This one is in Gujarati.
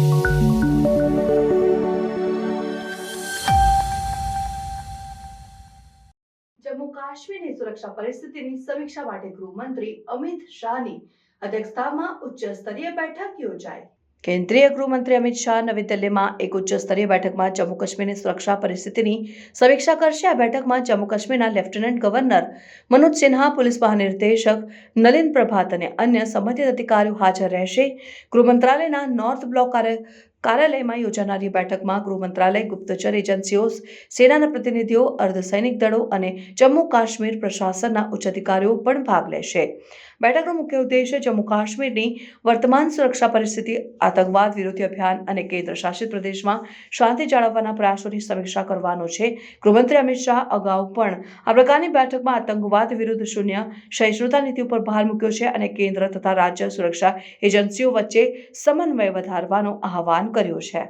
જમ્મુ કાશ્મીરની સુરક્ષા પરિસ્થિતિની સમીક્ષા માટે ગૃહમંત્રી અમિત શાહની અધ્યક્ષતામાં ઉચ્ચ સ્તરીય બેઠક યોજાઈ। કેન્દ્રીય ગૃહમંત્રી અમિત શાહ નવી દિલ્હીમાં એક ઉચ્ચ સ્તરીય બેઠકમાં જમ્મુ કાશ્મીરની સુરક્ષા પરિસ્થિતિની સમીક્ષા કરશે। આ બેઠકમાં જમ્મુ કાશ્મીરના lieutenant governor Manoj Sinha, police મહાનિર્દેશક નલિન પ્રભાત અને અન્ય સંબંધિત અધિકારીઓ હાજર રહેશે। ગૃહ મંત્રાલયના નોર્થ બ્લોક કાર્યાલયમાં યોજાનારી બેઠકમાં ગૃહ મંત્રાલય, ગુપ્તચર એજન્સીઓ, સેનાના પ્રતિનિધિઓ, અર્ધસૈનિક દળો અને જમ્મુ કાશ્મીર પ્રશાસનના ઉચ્ચ અધિકારીઓ પણ ભાગ લેશે। બેઠકનો મુખ્ય ઉદ્દેશ્ય જમ્મુ કાશ્મીરની વર્તમાન સુરક્ષા પરિસ્થિતિ, આતંકવાદ વિરોધી અભિયાન અને કેન્દ્ર શાસિત પ્રદેશમાં શાંતિ જાળવવાના પ્રયાસોની સમીક્ષા કરવાનો છે। ગૃહમંત્રી અમિત શાહ અગાઉ પણ આ પ્રકારની બેઠકમાં આતંકવાદ વિરુદ્ધ શૂન્ય સહિષ્ણુતા નીતિ ઉપર ભાર મૂક્યો છે અને કેન્દ્ર તથા રાજ્ય સુરક્ષા એજન્સીઓ વચ્ચે સમન્વય વધારવાનું આહવાન કર્યું છે।